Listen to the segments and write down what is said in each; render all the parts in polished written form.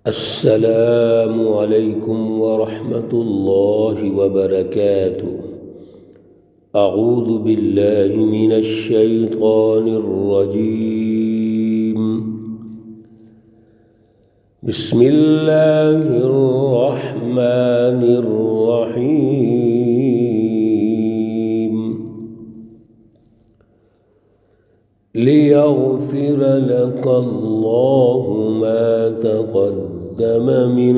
السلام علیکم ورحمۃ اللہ وبرکاتہ۔ اعوذ باللہ من الشیطان الرجیم۔ بسم اللہ الرحمن الرحیم۔ لِيَغْفِرَ لَكَ اللَّهُ مَا تَقَدَّمَ مِنْ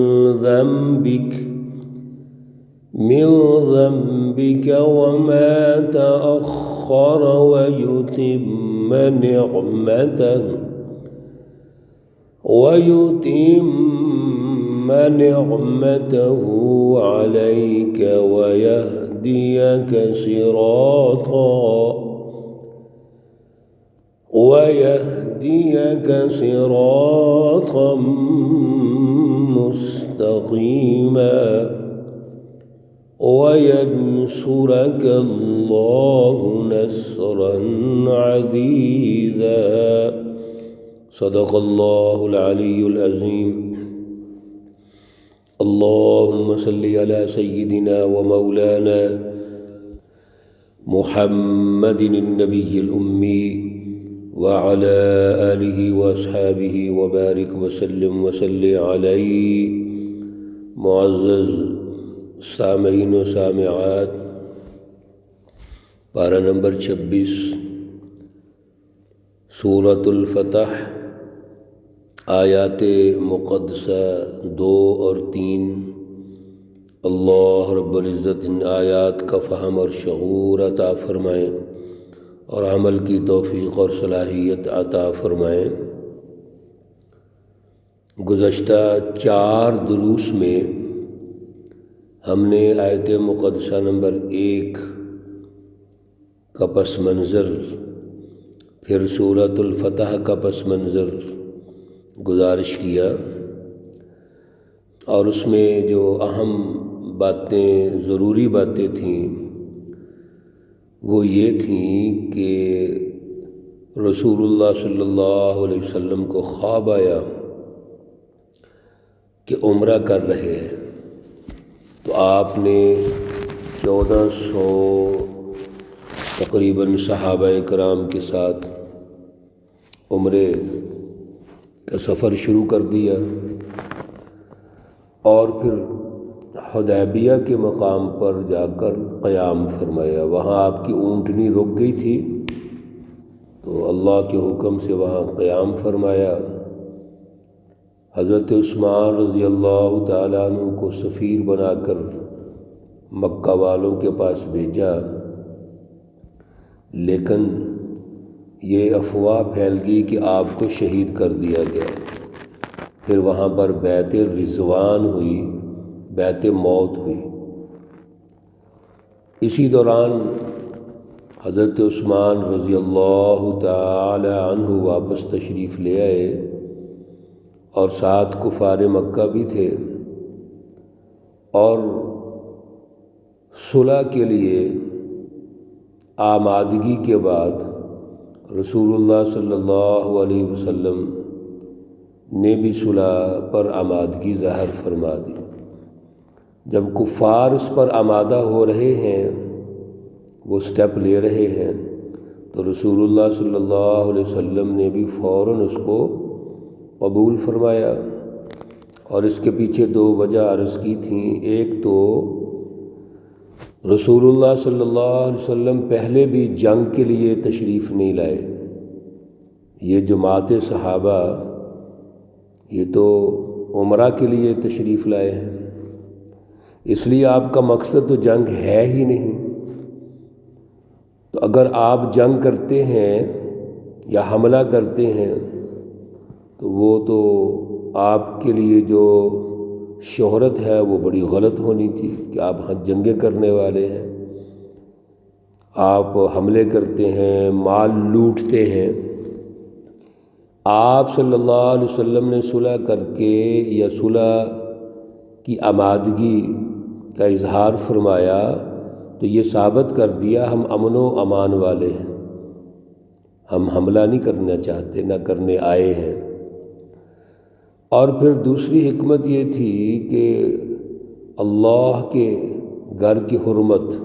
ذنبك وما تأخر ويتم نعمته عليك ويهديك صراطا مستقيما وينصرك الله نصرا عزيزا۔ صدق الله العلي العظيم۔ اللهم صل على سيدنا ومولانا محمد النبي الأمي وعلى آلہ واصحابہ وبارک وسلم وصلی علیہ۔ معزز سامعین و سامعات، پارہ نمبر 26 سورۃ الفتح، آیات مقدسہ 2 اور 3۔ اللہ رب العزت ان آیات کا فہم اور شعور عطا فرمائیں اور عمل کی توفیق اور صلاحیت عطا فرمائیں۔ گزشتہ 4 دروس میں ہم نے آیت مقدسہ نمبر 1 کا پس منظر، پھر سورۃ الفتح کا پس منظر گزارش کیا، اور اس میں جو اہم باتیں، ضروری باتیں تھیں وہ یہ تھیں کہ رسول اللہ صلی اللہ علیہ وسلم کو خواب آیا کہ عمرہ کر رہے ہیں، تو آپ نے 1400 تقریباً صحابہ کرام کے ساتھ عمرے کا سفر شروع کر دیا، اور پھر حدیبیہ کے مقام پر جا کر قیام فرمایا۔ وہاں آپ کی اونٹنی رک گئی تھی، تو اللہ کے حکم سے وہاں قیام فرمایا۔ حضرت عثمان رضی اللہ تعالیٰ عنہ کو سفیر بنا کر مکہ والوں کے پاس بھیجا، لیکن یہ افواہ پھیل گئی کہ آپ کو شہید کر دیا گیا۔ پھر وہاں پر بیعت رضوان ہوئی، بیعت موت ہوئی۔ اسی دوران حضرت عثمان رضی اللہ تعالی عنہ واپس تشریف لے آئے، اور ساتھ کفار مکہ بھی تھے، اور صلح کے لیے آمادگی کے بعد رسول اللہ صلی اللہ علیہ وسلم نے بھی صلح پر آمادگی ظاہر فرما دی۔ جب کفار اس پر آمادہ ہو رہے ہیں، وہ سٹیپ لے رہے ہیں، تو رسول اللہ صلی اللہ علیہ وسلم نے بھی فوراً اس کو قبول فرمایا۔ اور اس کے پیچھے 2 وجہ عرض کی تھیں۔ ایک تو رسول اللہ صلی اللہ علیہ وسلم پہلے بھی جنگ کے لیے تشریف نہیں لائے، یہ جماعت صحابہ یہ تو عمرہ کے لیے تشریف لائے ہیں، اس لیے آپ کا مقصد تو جنگ ہے ہی نہیں۔ تو اگر آپ جنگ کرتے ہیں یا حملہ کرتے ہیں تو وہ تو آپ کے لیے جو شہرت ہے وہ بڑی غلط ہونی تھی کہ آپ جنگیں کرنے والے ہیں، آپ حملے کرتے ہیں، مال لوٹتے ہیں۔ آپ صلی اللہ علیہ وسلم نے صلح کر کے یا صلح کی آمادگی کا اظہار فرمایا، تو یہ ثابت کر دیا ہم امن و امان والے ہیں، ہم حملہ نہیں کرنا چاہتے، نہ کرنے آئے ہیں۔ اور پھر دوسری حکمت یہ تھی کہ اللہ کے گھر کی حرمت،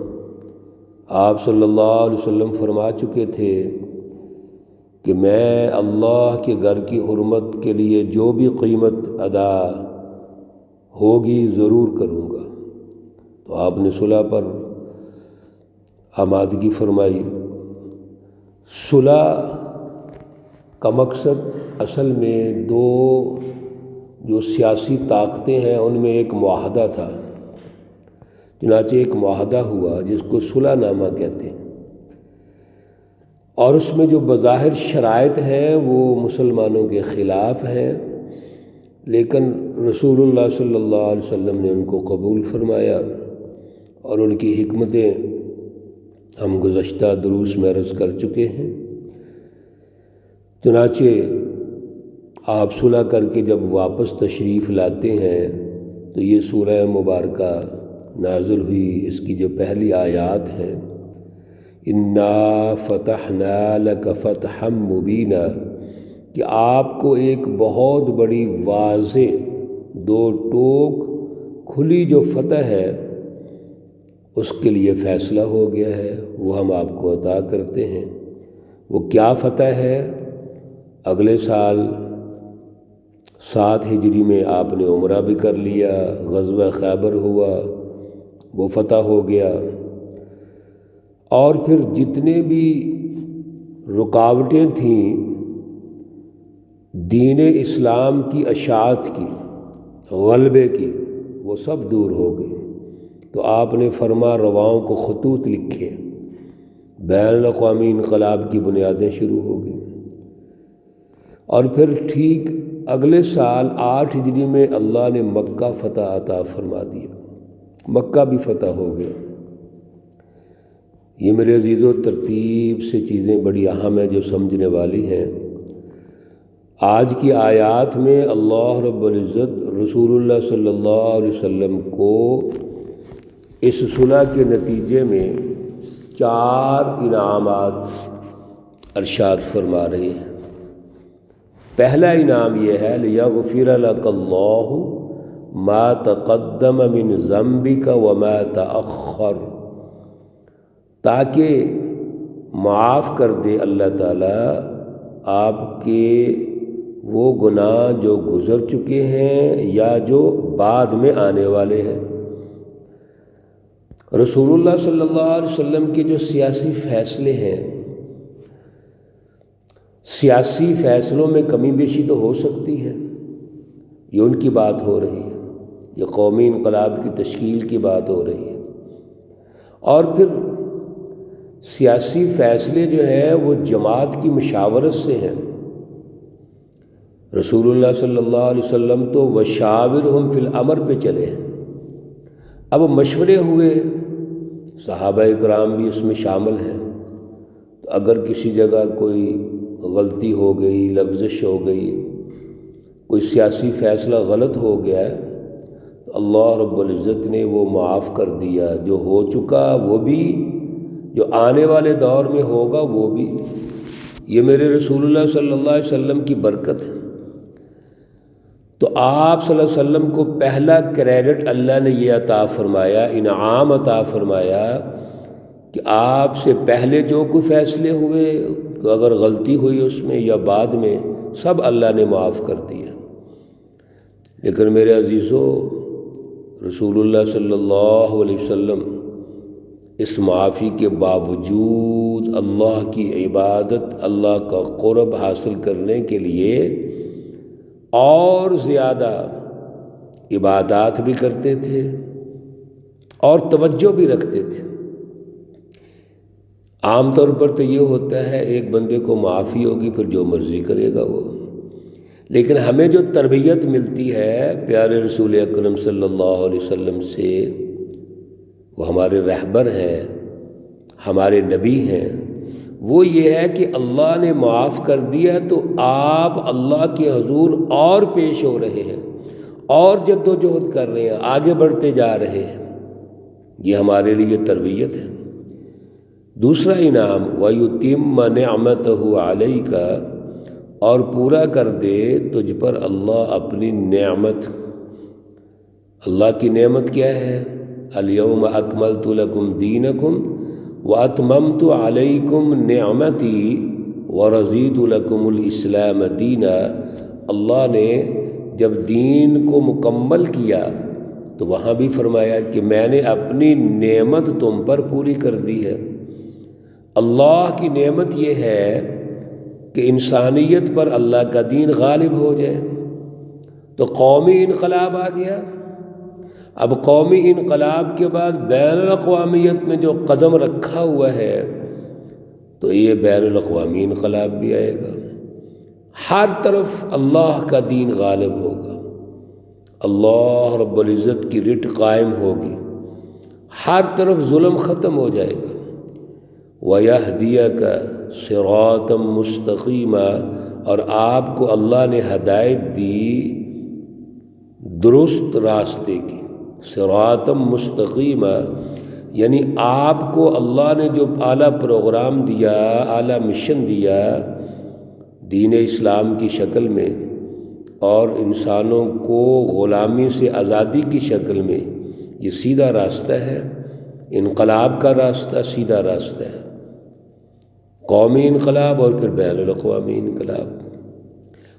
آپ صلی اللہ علیہ وسلم فرما چکے تھے کہ میں اللہ کے گھر کی حرمت کے لیے جو بھی قیمت ادا ہوگی ضرور کروں گا۔ تو آپ نے صلح پر آمادگی فرمائی۔ صلح کا مقصد اصل میں دو جو سیاسی طاقتیں ہیں ان میں ایک معاہدہ تھا، چنانچہ ایک معاہدہ ہوا جس کو صلح نامہ کہتے ہیں، اور اس میں جو بظاہر شرائط ہیں وہ مسلمانوں کے خلاف ہیں، لیکن رسول اللہ صلی اللہ علیہ وسلم نے ان کو قبول فرمایا، اور ان کی حکمتیں ہم گزشتہ دروس میں عرض کر چکے ہیں۔ چنانچہ آپ صلح کر کے جب واپس تشریف لاتے ہیں تو یہ سورہ مبارکہ نازل ہوئی۔ اس کی جو پہلی آیات ہیں، انا فتحنا لک فتحا مبینا، کہ آپ کو ایک بہت بڑی واضح دو ٹوک کھلی جو فتح ہے اس کے لیے فیصلہ ہو گیا ہے، وہ ہم آپ کو عطا کرتے ہیں۔ وہ کیا فتح ہے؟ اگلے سال 7 ہجری میں آپ نے عمرہ بھی کر لیا، غزوہ خیبر ہوا، وہ فتح ہو گیا، اور پھر جتنے بھی رکاوٹیں تھیں دین اسلام کی اشاعت کی، غلبے کی، وہ سب دور ہو گئی۔ تو آپ نے فرما رواؤں کو خطوط لکھے، بین الاقوامی انقلاب کی بنیادیں شروع ہو گئیں، اور پھر ٹھیک اگلے سال 8 ہجری میں اللہ نے مکہ فتح عطا فرما دیا، مکہ بھی فتح ہو گیا۔ یہ میرے عزیزو ترتیب سے چیزیں بڑی اہم ہیں جو سمجھنے والی ہیں۔ آج کی آیات میں اللہ رب العزت رسول اللہ صلی اللہ علیہ وسلم کو اس صلح کے نتیجے میں 4 انعامات ارشاد فرما رہے ہیں۔ پہلا انعام یہ ہے لِيَغْفِرَ لَكَ اللَّهُ مَا تَقَدَّمَ مِنْ ذَنْبِكَ وَمَا تَأَخَّرَ، تاکہ معاف کر دے اللہ تعالیٰ آپ کے وہ گناہ جو گزر چکے ہیں یا جو بعد میں آنے والے ہیں۔ رسول اللہ صلی اللہ علیہ وسلم کے جو سیاسی فیصلے ہیں، سیاسی فیصلوں میں کمی بیشی تو ہو سکتی ہے، یہ ان کی بات ہو رہی ہے، یہ قومی انقلاب کی تشکیل کی بات ہو رہی ہے، اور پھر سیاسی فیصلے جو ہیں وہ جماعت کی مشاورت سے ہیں۔ رسول اللہ صلی اللہ علیہ وسلم تو وشاورہم فی الامر پہ چلے ہیں۔ اب مشورے ہوئے، صحابہ اکرام بھی اس میں شامل ہیں، تو اگر کسی جگہ کوئی غلطی ہو گئی، لغزش ہو گئی، کوئی سیاسی فیصلہ غلط ہو گیا ہے، تو اللہ رب العزت نے وہ معاف کر دیا، جو ہو چکا وہ بھی، جو آنے والے دور میں ہوگا وہ بھی۔ یہ میرے رسول اللہ صلی اللہ علیہ وسلم کی برکت ہے۔ تو آپ صلی اللہ علیہ وسلم کو پہلا کریڈٹ اللہ نے یہ عطا فرمایا، انعام عطا فرمایا کہ آپ سے پہلے جو کوئی فیصلے ہوئے، تو اگر غلطی ہوئی اس میں یا بعد میں، سب اللہ نے معاف کر دیا۔ لیکن میرے عزیزو، رسول اللہ صلی اللہ علیہ وسلم اس معافی کے باوجود اللہ کی عبادت، اللہ کا قرب حاصل کرنے کے لیے اور زیادہ عبادات بھی کرتے تھے اور توجہ بھی رکھتے تھے۔ عام طور پر تو یہ ہوتا ہے ایک بندے کو معافی ہوگی پھر جو مرضی کرے گا وہ، لیکن ہمیں جو تربیت ملتی ہے پیارے رسول اکرم صلی اللہ علیہ وسلم سے، وہ ہمارے رہبر ہیں، ہمارے نبی ہیں، وہ یہ ہے کہ اللہ نے معاف کر دیا تو آپ اللہ کے حضور اور پیش ہو رہے ہیں، اور جد و جہد کر رہے ہیں، آگے بڑھتے جا رہے ہیں۔ یہ ہمارے لیے تربیت ہے۔ دوسرا انعام وَيُتِمَّ نِعْمَتَهُ عَلَيْكَ، اور پورا کر دے تجھ پر اللہ اپنی نعمت۔ اللہ کی نعمت کیا ہے؟ الیوم اکملت لکم دینکم واتممت علیکم نعمتی ورضیت لکم الاسلام دینا۔ اللہ نے جب دین کو مکمل کیا تو وہاں بھی فرمایا کہ میں نے اپنی نعمت تم پر پوری کر دی ہے۔ اللہ کی نعمت یہ ہے کہ انسانیت پر اللہ کا دین غالب ہو جائے۔ تو قومی انقلاب آ گیا۔ اب قومی انقلاب کے بعد بین الاقوامیت میں جو قدم رکھا ہوا ہے تو یہ بین الاقوامی انقلاب بھی آئے گا۔ ہر طرف اللہ کا دین غالب ہوگا، اللہ رب العزت کی رٹ قائم ہوگی، ہر طرف ظلم ختم ہو جائے گا۔ وَيَهْدِيَكَ صِرَاطًا مُسْتَقِيمًا، اور آپ کو اللہ نے ہدایت دی درست راستے کی۔ صراطً مستقیما یعنی آپ کو اللہ نے جو اعلیٰ پروگرام دیا، اعلیٰ مشن دیا دین اسلام کی شکل میں اور انسانوں کو غلامی سے آزادی کی شکل میں، یہ سیدھا راستہ ہے، انقلاب کا راستہ، سیدھا راستہ ہے، قومی انقلاب اور پھر بین الاقوامی انقلاب۔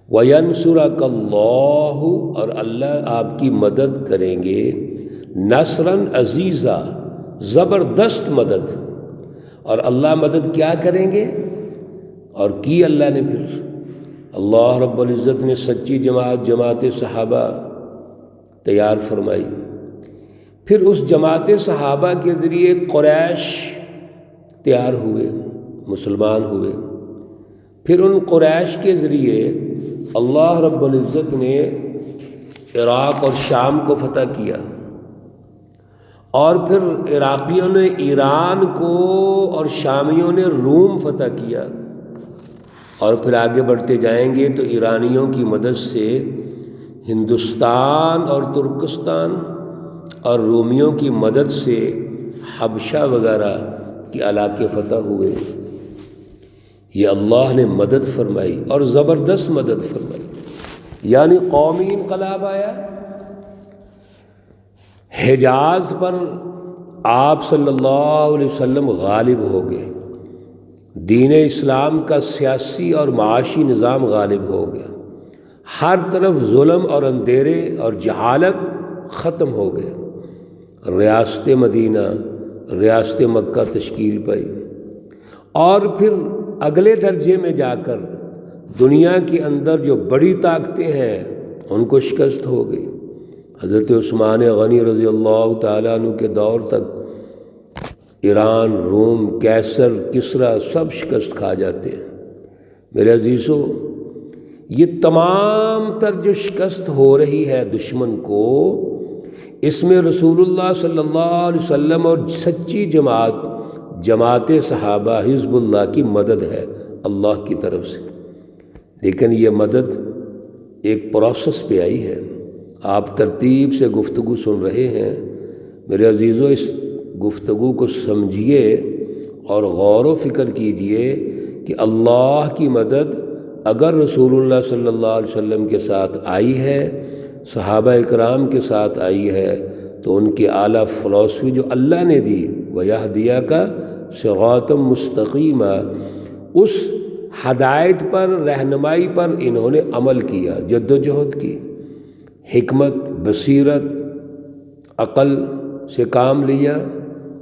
وَيَنْصُرَكَ اللَّهُ، اور اللہ آپ کی مدد کریں گے، نصراً عزیزا، زبردست مدد۔ اور اللہ مدد کیا کریں گے؟ اور کی اللہ نے پھر اللہ رب العزت نے سچی جماعت صحابہ تیار فرمائی۔ پھر اس جماعت صحابہ کے ذریعے قریش تیار ہوئے، مسلمان ہوئے۔ پھر ان قریش کے ذریعے اللہ رب العزت نے عراق اور شام کو فتح کیا، اور پھر عراقیوں نے ایران کو اور شامیوں نے روم فتح کیا، اور پھر آگے بڑھتے جائیں گے تو ایرانیوں کی مدد سے ہندوستان اور ترکستان، اور رومیوں کی مدد سے حبشہ وغیرہ کے علاقے فتح ہوئے۔ یہ اللہ نے مدد فرمائی اور زبردست مدد فرمائی، یعنی قومی انقلاب آیا۔ حجاز پر آپ صلی اللہ علیہ وسلم غالب ہو گئے، دین اسلام کا سیاسی اور معاشی نظام غالب ہو گیا، ہر طرف ظلم اور اندھیرے اور جہالت ختم ہو گئے۔ ریاست مدینہ، ریاست مکہ تشکیل پائی، اور پھر اگلے درجے میں جا کر دنیا کے اندر جو بڑی طاقتیں ہیں ان کو شکست ہو گئی۔ حضرت عثمان غنی رضی اللہ تعالیٰ عنہ کے دور تک ایران، روم، کیسر، کسریٰ سب شکست کھا جاتے ہیں۔ میرے عزیزو، یہ تمام تر جو شکست ہو رہی ہے دشمن کو، اس میں رسول اللہ صلی اللہ علیہ وسلم اور سچی جماعت صحابہ حزب اللہ کی مدد ہے اللہ کی طرف سے۔ لیکن یہ مدد ایک پروسیس پہ آئی ہے۔ آپ ترتیب سے گفتگو سن رہے ہیں، میرے عزیزو، اس گفتگو کو سمجھیے اور غور و فکر کیجئے کہ اللہ کی مدد اگر رسول اللہ صلی اللہ علیہ وسلم کے ساتھ آئی ہے، صحابہ اکرام کے ساتھ آئی ہے، تو ان کی اعلیٰ فلسفی جو اللہ نے دی، وَيَهْدِيَكَ صِرَاطًا مُسْتَقِيمًا، اس ہدایت پر، رہنمائی پر انہوں نے عمل کیا، جد و جہد کی، حکمت، بصیرت، عقل سے کام لیا،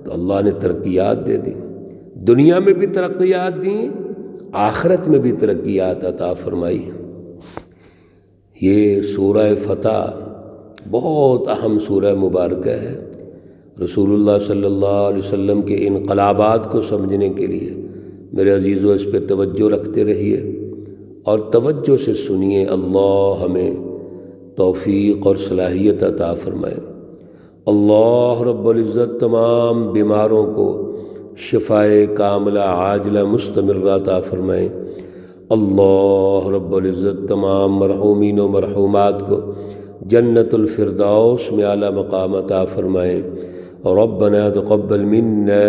تو اللہ نے ترقیات دے دی، دنیا میں بھی ترقیات دیں، آخرت میں بھی ترقیات عطا فرمائی۔ یہ سورہ فتح بہت اہم سورہ مبارکہ ہے۔ رسول اللہ صلی اللہ علیہ وسلم کے انقلابات کو سمجھنے کے لیے میرے عزیزو اس پہ توجہ رکھتے رہیے اور توجہ سے سنیے۔ اللہ ہمیں توفیق اور صلاحیت عطا فرمائے۔ اللہ رب العزت تمام بیماروں کو شفائے کاملہ عاجلہ مستمرہ عطا فرمائے۔ اللہ رب العزت تمام مرحومین و مرحومات کو جنت الفردوس میں اعلیٰ مقام عطا فرمائے۔ ربنا تقبل منا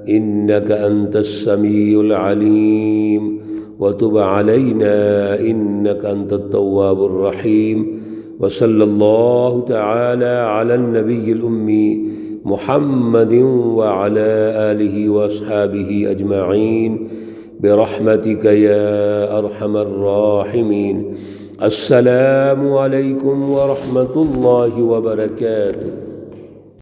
انك انت السمیع العلیم وتب علينا إنك أنت التواب الرحيم. وصلى الله تعالى على النبي الأمي محمد وعلى آله وأصحابه أجمعين برحمتك يا أرحم الراحمين. السلام عليكم ورحمة الله وبركاته.